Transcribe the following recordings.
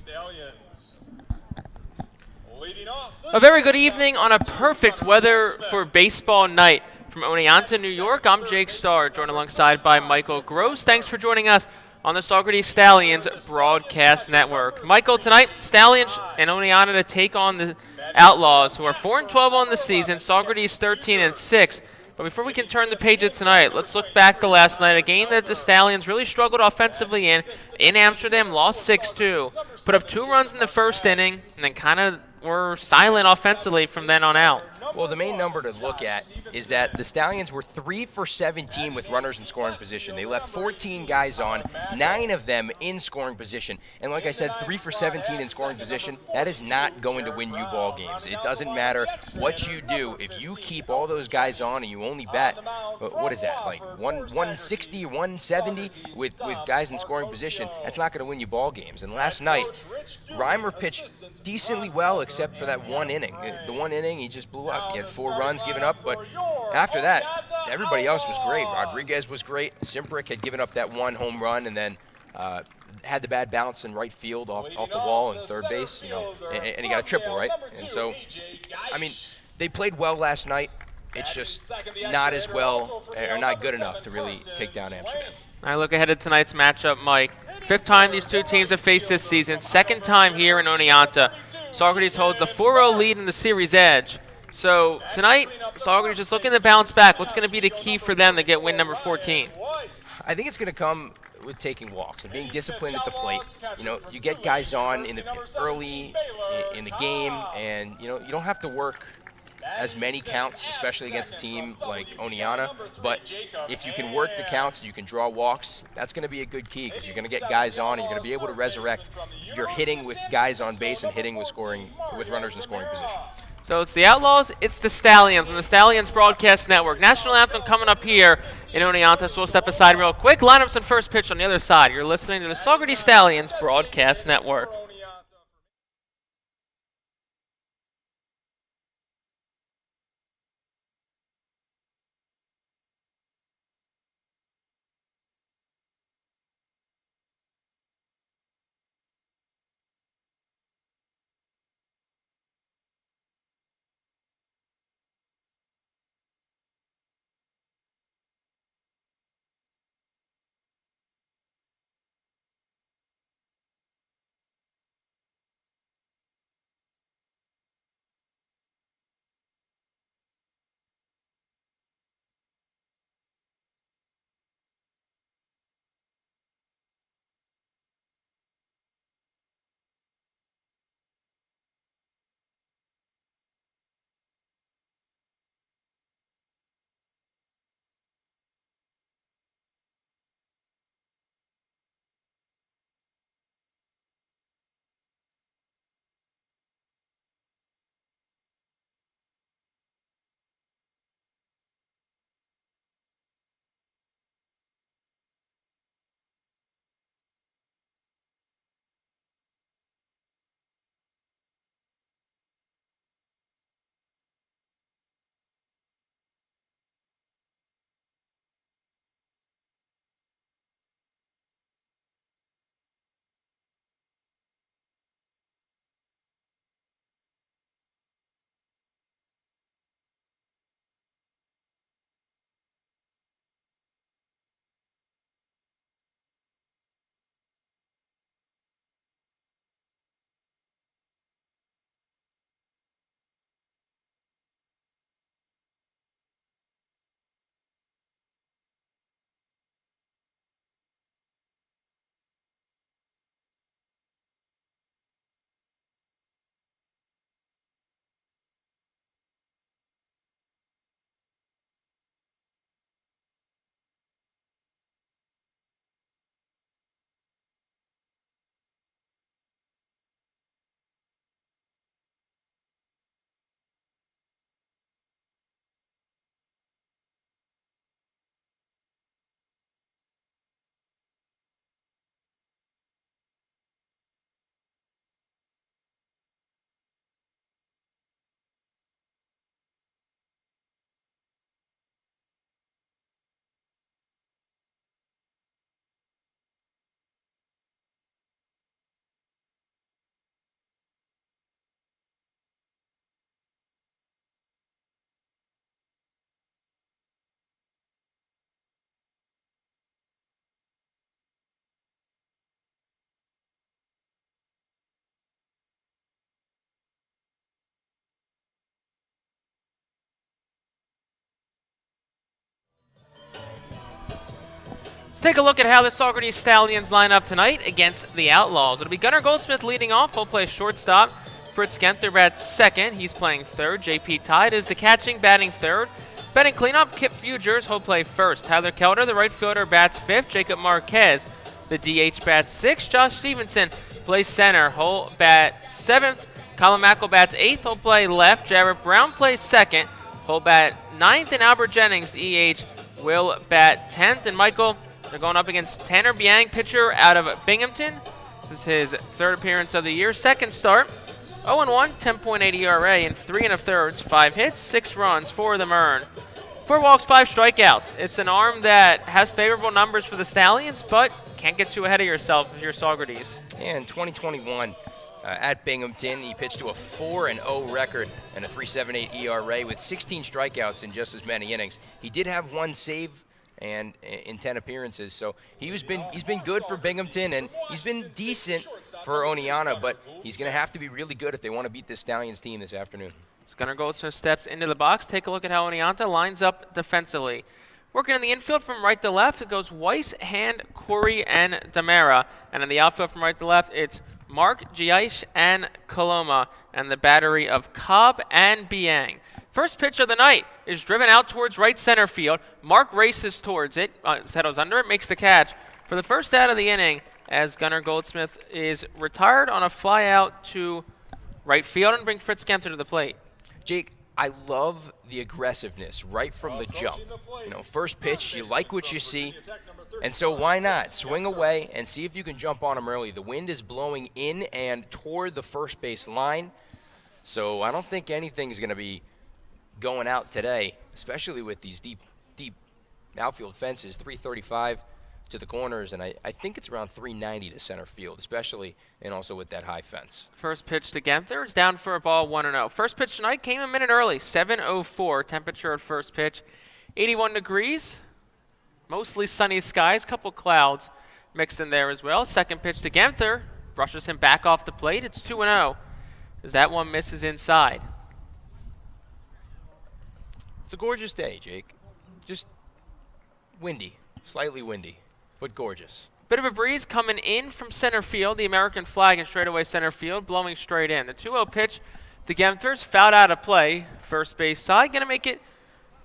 Stallions. Leading off A very good evening on a perfect weather for baseball night. From Oneonta, New York, I'm Jake Starr, joined alongside by Michael Gross. Thanks for joining us on the Saugerties Stallions broadcast network. Michael, tonight, Stallions and Oneonta to take on the Outlaws, who are 4-12 on the season, Saugerties 13-6. But before we can turn the pages tonight, let's look back to last night, a game that the Stallions really struggled offensively in Amsterdam, lost 6-2, put up 2 runs in the first inning, and then kind of were silent offensively from then on out. Well, the main number to look at is that the Stallions were 3 for 17 with runners in scoring position. They left 14 guys on, 9 of them in scoring position. And like I said, 3 for 17 in scoring position, that is not going to win you ball games. It doesn't matter what you do. If you keep all those guys on and you only bat, what is that, like 160, 170 with guys in scoring position, that's not going to win you ball games. And last night, Reimer pitched decently well except for that one inning. The one inning, he just blew up. He had 4 runs given up, but after that, everybody else was great. Rodriguez was great. Simprick had given up that 1 home run and then had the bad bounce in right field off the wall and third base, and he got a triple, right? And so, I mean, they played well last night. It's just not as well or not good enough to really take down Amsterdam. I look ahead at tonight's matchup, Mike. 5th time these two teams have faced this season, 2nd time here in Oneonta. Saugerties holds a 4-0 lead in the series edge. So tonight, Saugerties just looking to bounce back. What's going to be the key for them to get win number 14? I think it's going to come with taking walks and being disciplined at the plate. You get guys on early in the game, and you don't have to work as many counts, especially against a team like Oneonta. But if you can work the counts, you can draw walks, that's going to be a good key because you're going to get guys on and you're going to be able to resurrect your hitting with guys on base and hitting with runners in scoring position. So it's the Outlaws, it's the Stallions on the Stallions Broadcast Network. National Anthem coming up here in Oneonta, so we'll step aside real quick. Lineups and first pitch on the other side. You're listening to the Saugerties Stallions Broadcast Network. Let's take a look at how the Saugerties Stallions line up tonight against the Outlaws. It'll be Gunnar Goldsmith leading off. He'll play shortstop. Fritz Genther bats second. He's playing third. JP Tide is the catching, batting third. Batting cleanup, Kip Fugers, he'll play first. Tyler Kelder, the right fielder, bats fifth. Jacob Marquez, the DH, bats sixth. Josh Stevenson plays center. He'll bat seventh. Colin Mackel bats eighth. He'll play left. Jarrett Brown plays second. He'll bat ninth. And Albert Jennings, the EH, will bat 10th. And Michael, they're going up against Tanner Biang, pitcher out of Binghamton. This is his third appearance of the year. Second start, 0-1, 10.8 ERA, and 3 1/3, 5 hits, 6 runs, 4 of them earned. 4 walks, 5 strikeouts. It's an arm that has favorable numbers for the Stallions, but can't get too ahead of yourself if you're Saugerties. Yeah, in 2021, at Binghamton, he pitched to a 4-0 record and a 3.78 ERA with 16 strikeouts in just as many innings. He did have 1 save and in 10 appearances, so he's been good for Binghamton, and he's been decent for Oneonta, but he's going to have to be really good if they want to beat this Stallions team this afternoon. As Gunnar Goldsmith steps into the box, take a look at how Oneonta lines up defensively. Working in the infield from right to left, it goes Weiss, Hand, Corey, and Damara. And in the outfield from right to left, it's Mark, Giaish, and Coloma, and the battery of Cobb and Biang. First pitch of the night is driven out towards right center field. Mark races towards it, settles under it, makes the catch for the first out of the inning as Gunnar Goldsmith is retired on a fly out to right field and bring Fritz Genther to the plate. Jake, I love the aggressiveness right from the jump. You know, first pitch, you like what you see, and so why not swing away and see if you can jump on him early. The wind is blowing in and toward the first base line, so I don't think anything's going to be going out today, especially with these deep outfield fences, 335 to the corners, and I think it's around 390 to center field, especially and also with that high fence. First pitch to Genther is down for a ball, 1-0. First pitch tonight came a minute early, 7:04 temperature at first pitch, 81 degrees, mostly sunny skies, couple clouds mixed in there as well. Second pitch to Genther brushes him back off the plate. It's 2-0 as that one misses inside. It's a gorgeous day, Jake. Just windy, slightly windy, but gorgeous. Bit of a breeze coming in from center field. The American flag in straightaway center field, blowing straight in. The 2-0 pitch to Genther's fouled out of play. First base side, going to make it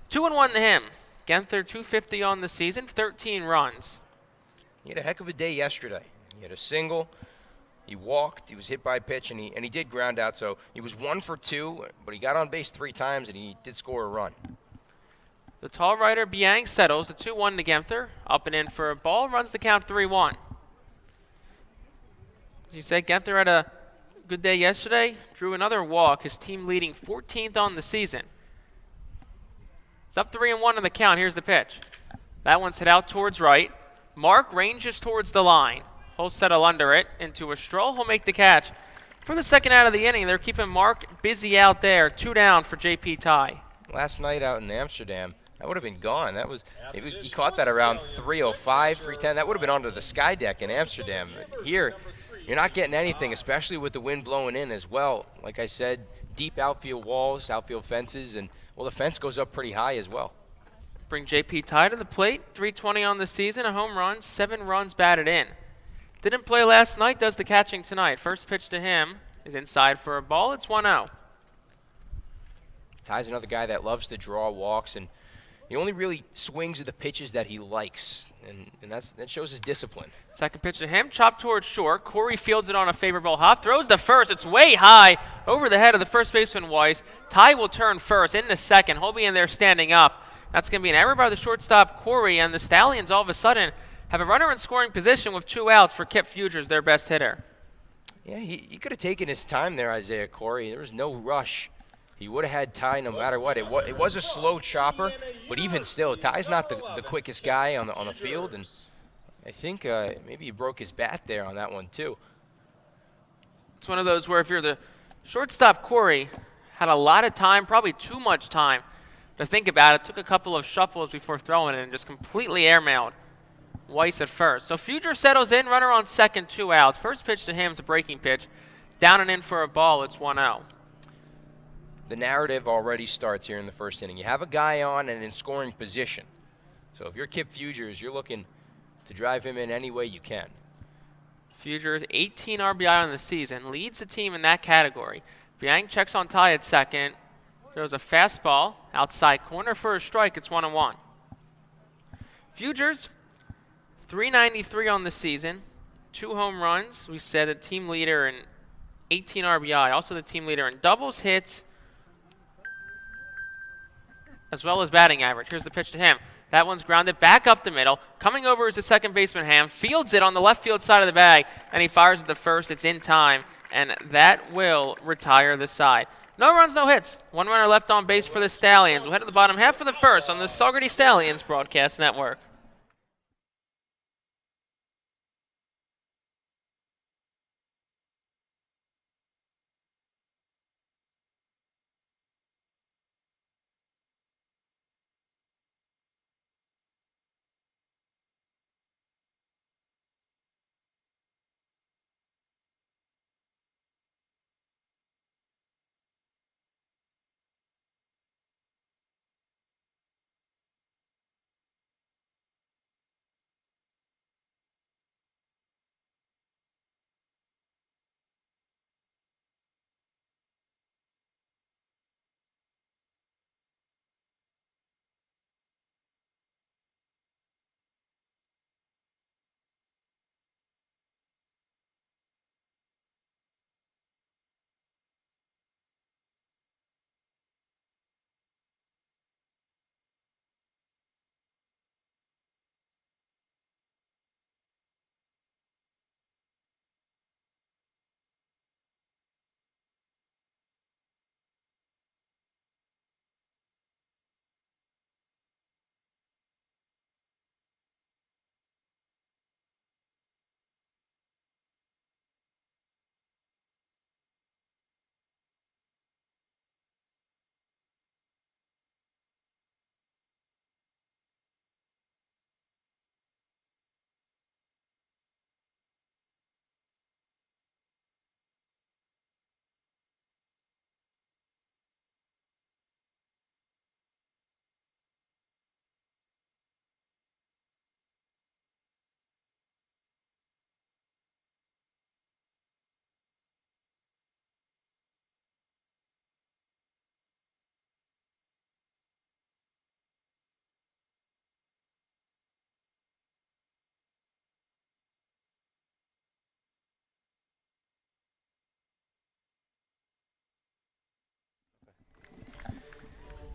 2-1 to him. Genther 250 on the season, 13 runs. He had a heck of a day yesterday. He had a single. He walked. He was hit by a pitch, and he did ground out. So he was 1 for 2, but he got on base 3 times, and he did score a run. The tall rider Biang settles the 2-1 to Genther. Up and in for a ball, runs the count 3-1. As you said, Genther had a good day yesterday. Drew another walk, his team leading 14th on the season. It's up 3-1 on the count. Here's the pitch. That one's hit out towards right. Mark ranges towards the line. He'll settle under it into a stroll. He'll make the catch. For the second out of the inning, they're keeping Mark busy out there. 2 down for JP Ty. Last night out in Amsterdam, that would have been gone. He caught that around 3:05, 3:10. That would have been onto the sky deck in Amsterdam. Here, you're not getting anything, especially with the wind blowing in as well. Like I said, deep outfield walls, outfield fences, and, well, the fence goes up pretty high as well. Bring JP Ty to the plate. 320 on the season, a home run, 7 runs batted in. Didn't play last night, does the catching tonight. First pitch to him is inside for a ball. It's 1-0. Ty's another guy that loves to draw walks, and he only really swings at the pitches that he likes, and that shows his discipline. Second pitch to him, chopped towards short. Corey fields it on a favorable hop, throws the first. It's way high over the head of the first baseman Weiss. Ty will turn first in the second. He'll be in there standing up. That's going to be an error by the shortstop Corey, and the Stallions all of a sudden have a runner in scoring position with 2 outs for Kip Fugers, their best hitter. Yeah, he could have taken his time there, Isaiah Corey. There was no rush. He would have had Ty no matter what. It was a slow chopper, but even still, Ty's not the quickest guy on the field, and I think maybe he broke his bat there on that one too. It's one of those where if you're the shortstop, Corey had a lot of time, probably too much time to think about it. Took a couple of shuffles before throwing it and just completely airmailed Weiss at first. So Fugers settles in, runner on second, 2 outs. First pitch to him is a breaking pitch. Down and in for a ball, it's 1-0. The narrative already starts here in the first inning. You have a guy on and in scoring position. So if you're Kip Fugers, you're looking to drive him in any way you can. Fugers 18 RBI on the season, leads the team in that category. Biang checks on Ty at second. Throws a fastball outside corner for a strike. It's 1-1. Fugers 393 on the season, 2 home runs. We said the team leader in 18 RBI, also the team leader in doubles, hits, as well as batting average. Here's the pitch to him. That one's grounded back up the middle. Coming over is the second baseman, Ham. Fields it on the left field side of the bag, and he fires at the first. It's in time, and that will retire the side. No runs, no hits. 1 runner left on base for the Stallions. We'll head to the bottom half of the first on the Saugerties Stallions Broadcast Network.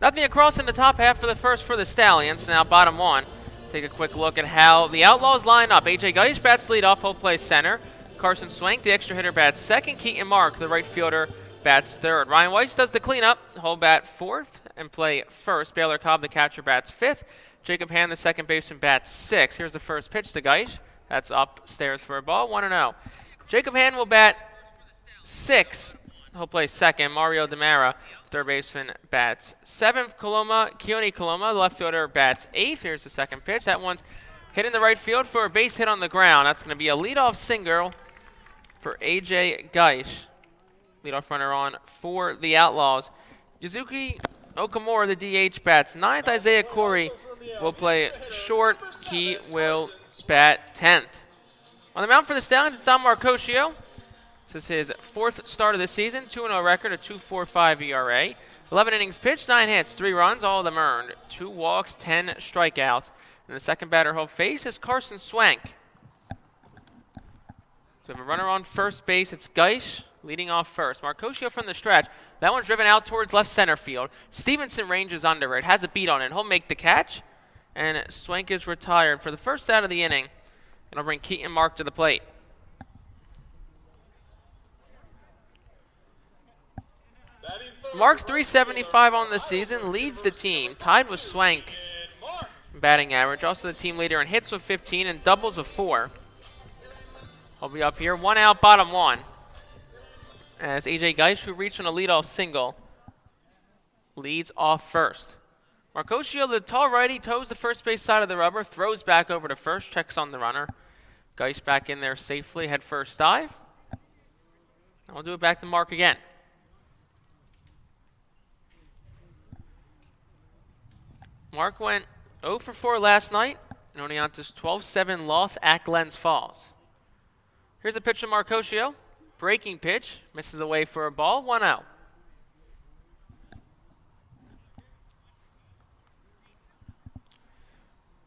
Nothing across in the top half for the first for the Stallions. Now bottom one. Take a quick look at how the Outlaws line up. A.J. Geisch bats lead off, Hope plays center. Carson Swank, the extra hitter, bats second. Keaton Mark, the right fielder, bats third. Ryan Weiss does the cleanup. He'll bat fourth and play first. Baylor Cobb, the catcher, bats fifth. Jacob Hand, the second baseman, bats sixth. Here's the first pitch to Geisch. That's upstairs for a ball, 1-0. Jacob Hand will bat sixth. He'll play second. Mario DeMara, third baseman, bats seventh. Keone Coloma, the left fielder, bats eighth. Here's the second pitch. That one's hit in the right field for a base hit on the ground. That's going to be a leadoff single for A.J. Geisch. Leadoff runner on for the Outlaws. Yuzuki Okamura, the DH, bats ninth. Isaiah Corey will play short. He will bat 10th. On the mound for the Stallions, it's Don Marcosio. This is his fourth start of the season, 2-0 record, a 2.45 ERA. 11 innings pitched, 9 hits, 3 runs, all of them earned. 2 walks, 10 strikeouts. And the second batter he'll face is Carson Swank. So we have a runner on first base. It's Geisch leading off first. Marcosio from the stretch. That one's driven out towards left center field. Stevenson ranges under it, has a beat on it. He'll make the catch. And Swank is retired for the first out of the inning. It'll bring Keaton Mark to the plate. Mark 375 on the season, leads the team, tied with Swank in batting average. Also the team leader in hits with 15 and doubles with 4. He'll be up here, 1 out, bottom 1. As A.J. Geisch, who reached on a leadoff single, leads off first. Marcosio, the tall righty, toes the first base side of the rubber, throws back over to first, checks on the runner. Geisch back in there safely, head first dive. And we'll do it back to Mark again. Mark went 0 for 4 last night, in Oneonta's 12-7 loss at Glens Falls. Here's a pitch to Marcosio. Breaking pitch. Misses away for a ball. 1 out.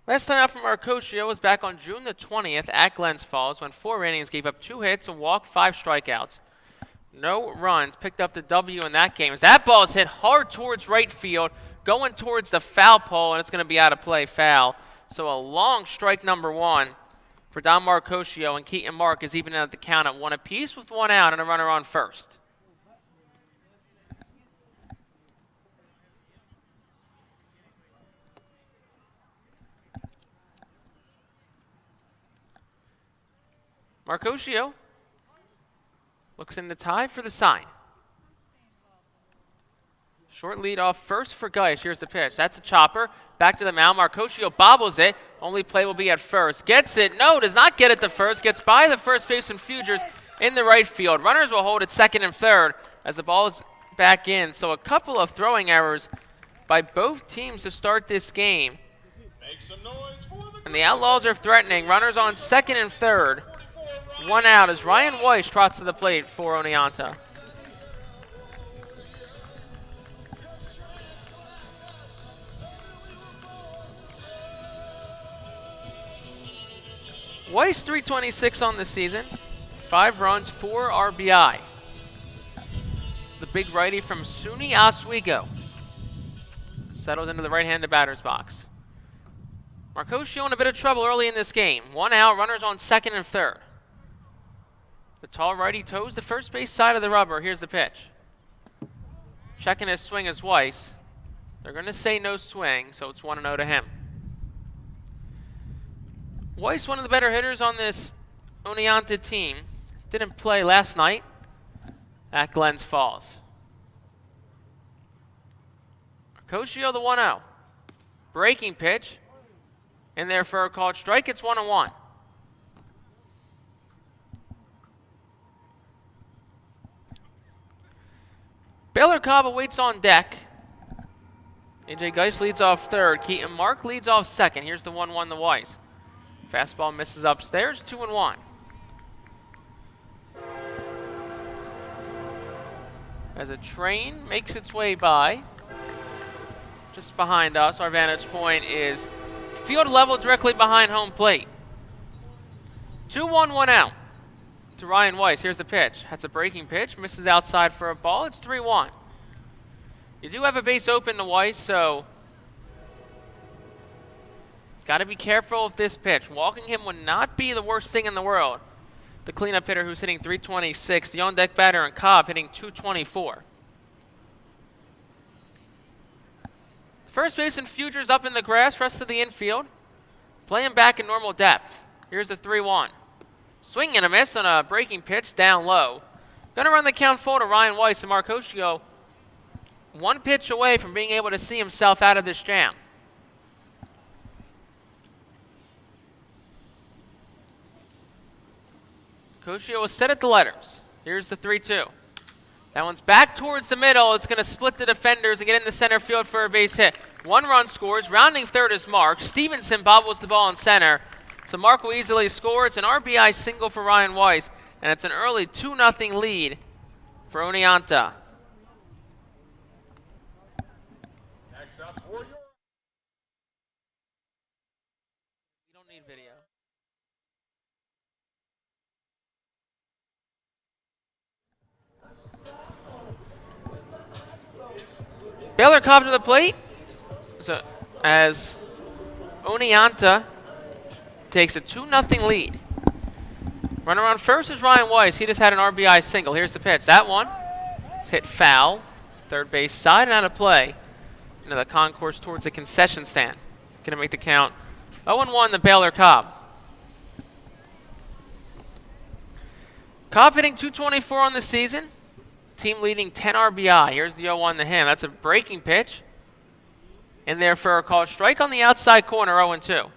Last time out from Marcosio was back on June the 20th at Glens Falls when 4 innings, gave up 2 hits, a walk, 5 strikeouts. No runs, picked up the W in that game. As that ball is hit hard towards right field, going towards the foul pole, and it's going to be out of play, foul. So a long strike number 1 for Don Marcosio, and Keaton Mark is even at the count at 1 apiece with 1 out and a runner on first. Marcosio looks in the tie for the sign. Short lead off first for Geis. Here's the pitch. That's a chopper. Back to the mound. Marcosio bobbles it. Only play will be at first. Gets it. No, does not get it to first. Gets by the first baseman Fugers in the right field. Runners will hold at second and third as the ball is back in. So a couple of throwing errors by both teams to start this game. Make some noise for the And the Outlaws are threatening. Runners on second and third. 1 out as Ryan Weiss trots to the plate for Oneonta. Weiss 326 on the season, 5 runs, 4 RBI. The big righty from SUNY Oswego settles into the right-handed batter's box. Marcosio in a bit of trouble early in this game. 1 out, runners on second and third. The tall righty toes the first base side of the rubber. Here's the pitch. Checking his swing is Weiss. They're going to say no swing, so it's 1-0 to him. Weiss, one of the better hitters on this Oneonta team, didn't play last night at Glens Falls. Marcosio the 1-0. Breaking pitch. In there for a called strike. It's 1-1. Baylor Cobb awaits on deck. AJ Geis leads off third. Keaton Mark leads off second. Here's the 1-1 to Weiss. Fastball misses upstairs, 2-1. As a train makes its way by, just behind us, our vantage point is field level directly behind home plate. 2-1, 1 out to Ryan Weiss. Here's the pitch. That's a breaking pitch. Misses outside for a ball. It's 3-1. You do have a base open to Weiss, so got to be careful with this pitch. Walking him would not be the worst thing in the world. The cleanup hitter who's hitting 326. The on-deck batter and Cobb hitting 224. First baseman Fugers up in the grass. Rest of the infield. Play him back in normal depth. Here's the 3-1. Swing and a miss on a breaking pitch down low. Going to run the count full to Ryan Weiss, and Marcosio 1 pitch away from being able to see himself out of this jam. Marcosio was set at the letters. Here's the 3-2. That one's back towards the middle. It's going to split the defenders and get in the center field for a base hit. 1 run scores. Rounding third is Mark. Stevenson bobbles the ball in center. So Mark will easily score. It's an RBI single for Ryan Weiss, and it's an early 2-0 lead for Oneonta. Next up for your We don't need video. Baylor Cobb to the plate. So as Oneonta takes a 2-0 lead. Runner on first is Ryan Weiss. He just had an RBI single. Here's the pitch. That one is hit foul. Third base side and out of play. Into the concourse towards the concession stand. Going to make the count 0-1 to Baylor Cobb. Cobb hitting 224 on the season. Team leading 10 RBI. Here's the 0-1 to him. That's a breaking pitch. In there for a called strike on the outside corner, 0-2.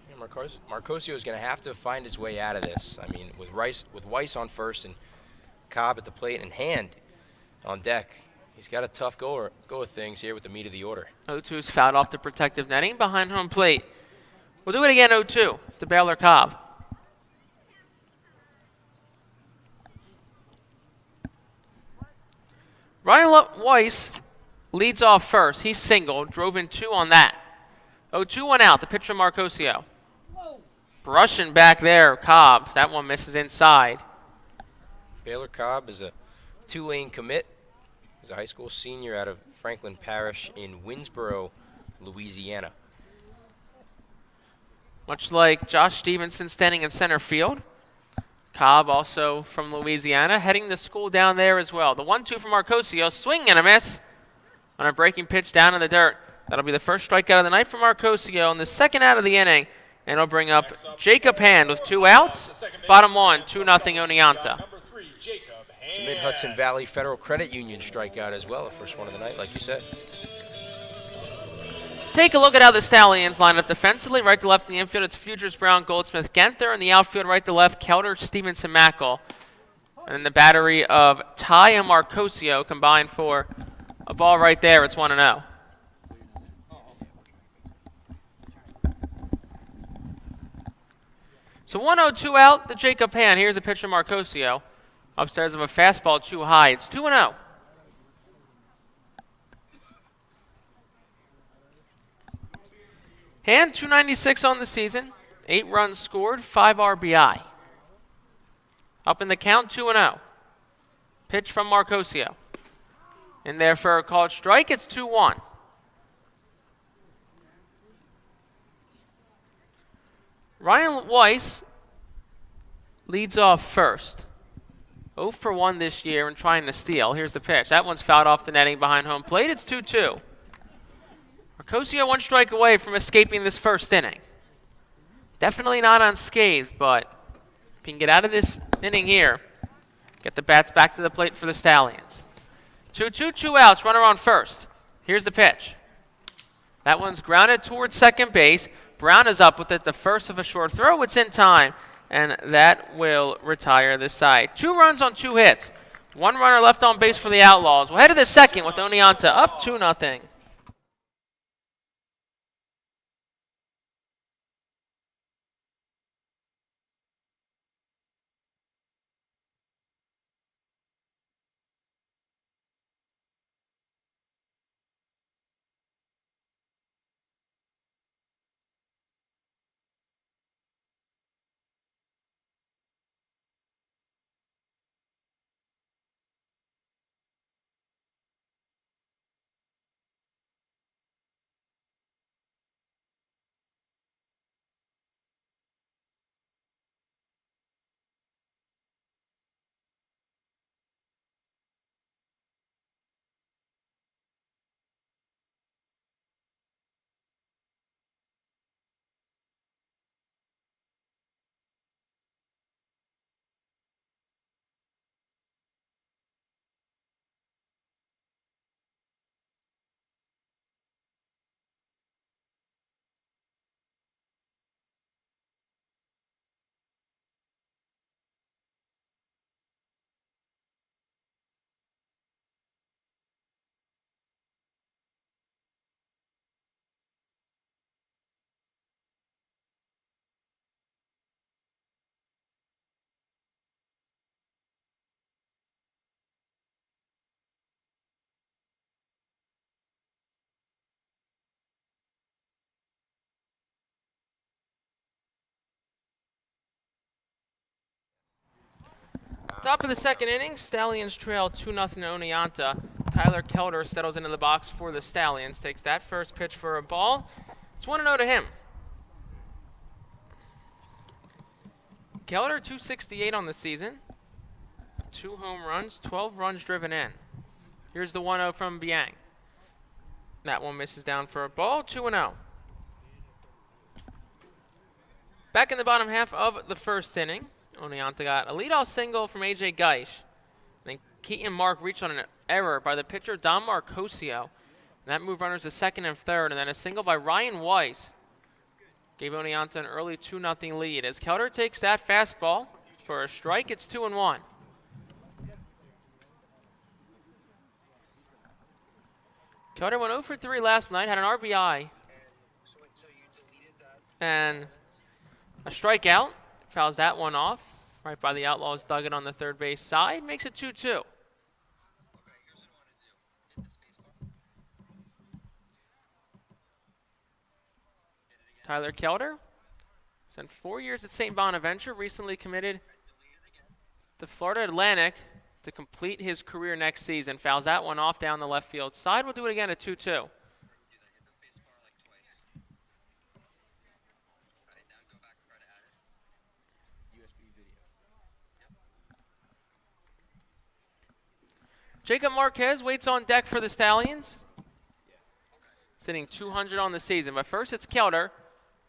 Yeah, Marcosio is going to have to find his way out of this. I mean, with Weiss on first and Cobb at the plate and Hand on deck, he's got a tough go with things here with the meat of the order. 0-2's fouled off the protective netting behind home plate. We'll do it again, 0-2 to Baylor Cobb. Ryan Weiss leads off first. He singled, drove in 2 on that. 0-2, 1 out. The pitch from Marcosio. Brushing back there, Cobb. That one misses inside. Baylor Cobb is a Tulane commit. He's a high school senior out of Franklin Parish in Winsboro, Louisiana. Much like Josh Stevenson standing in center field. Cobb, also from Louisiana, heading to school down there as well. The 1-2 from Marcosio, swing and a miss on a breaking pitch down in the dirt. That'll be the first strikeout of the night for Marcosio and the second out of the inning. And it'll bring up Jacob Hand with 2 outs. Bottom 1, 2-0 Oneonta. It's a Mid-Hudson Valley Federal Credit Union strikeout as well, the first one of the night, like you said. Take a look at how the Stallions line up defensively. Right to left in the infield, it's Fugers, Brown, Goldsmith, Genther. In the outfield, right to left, Kelder, Stevenson, Mackel. And then the battery of Ty and Marcosio combined for a ball right there. It's 1-0. So 1-0, 2 out to Jacob Hand. Here's a pitch from Marcosio. Upstairs of a fastball too high. It's 2-0. Hand, 296 on the season, 8 runs scored, 5 RBI. Up in the count, 2-0. Pitch from Marcosio. In there for a called strike, it's 2-1. Ryan Weiss leads off first. 0 for 1 this year and trying to steal. Here's the pitch. That one's fouled off the netting behind home plate. It's 2-2. Marcosio 1 strike away from escaping this first inning. Definitely not unscathed, but if he can get out of this inning here, get the bats back to the plate for the Stallions. 2-2, 2 outs, runner on first. Here's the pitch. That one's grounded towards second base. Brown is up with it, the first of a short throw. It's in time, and that will retire this side. 2 runs on 2 hits. 1 runner left on base for the Outlaws. We'll head to the second with Oneonta up 2-0. Top of the second inning, Stallions trail 2-0 Oneonta. Tyler Kelder settles into the box for the Stallions, takes that first pitch for a ball. It's 1-0 to him. Kelder 268 on the season. 2 home runs, 12 runs driven in. Here's the 1-0 from Biang. That one misses down for a ball, 2-0. Back in the bottom half of the first inning, Oneonta got a leadoff single from A.J. Geisch. Then Keaton Mark reached on an error by the pitcher Don Marcosio. And that moved runners to second and third, and then a single by Ryan Weiss gave Oneonta an early 2-0 lead. As Kelder takes that fastball for a strike, it's 2-1. Kelder went 0 for 3 last night, had an RBI And a strikeout. Fouls that one off. Right by the Outlaws, dug it on the third base side. Makes it 2-2. Tyler Kelder spent 4 years at St. Bonaventure, recently committed to Florida Atlantic to complete his career next season. Fouls that one off down the left field side. We'll do it again at 2-2. Jacob Marquez waits on deck for the Stallions. Sitting 200 on the season. But first it's Kelder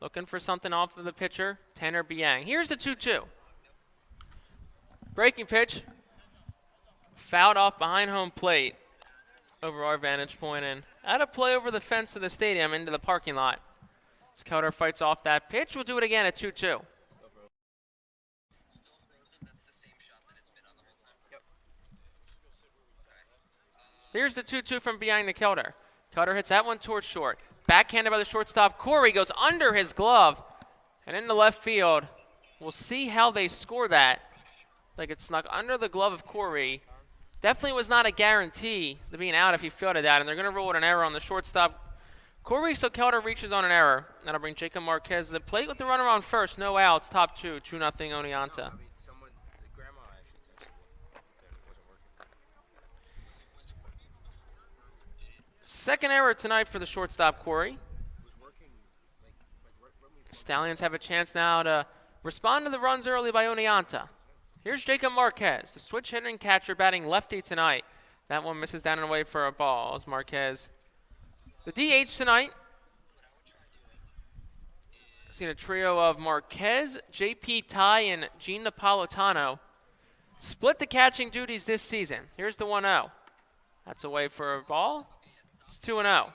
looking for something off of the pitcher, Tanner Biang. Here's the 2-2. Breaking pitch. Fouled off behind home plate over our vantage point and out of play over the fence of the stadium into the parking lot. As Kelder fights off that pitch, we'll do it again at 2-2. Here's the 2-2 from behind the Kelder. Kelder hits that one towards short. Backhanded by the shortstop. Corey goes under his glove and into left field. We'll see how they score that. Like it snuck under the glove of Corey. Definitely was not a guarantee to being out if he fielded that, and they're going to rule it an error on the shortstop. Corey, so Kelder reaches on an error. That'll bring Jacob Marquez to the plate with the runner on first. No outs, top 2, 2-0 Oneonta. Second error tonight for the shortstop, Corey. Stallions have a chance now to respond to the runs early by Oneonta. Here's Jacob Marquez, the switch hitter and catcher batting lefty tonight. That one misses down and away for a ball as Marquez. The DH tonight. Seen a trio of Marquez, JP Ty, and Gene Napolitano split the catching duties this season. Here's the 1-0. That's away for a ball. It's 2-0.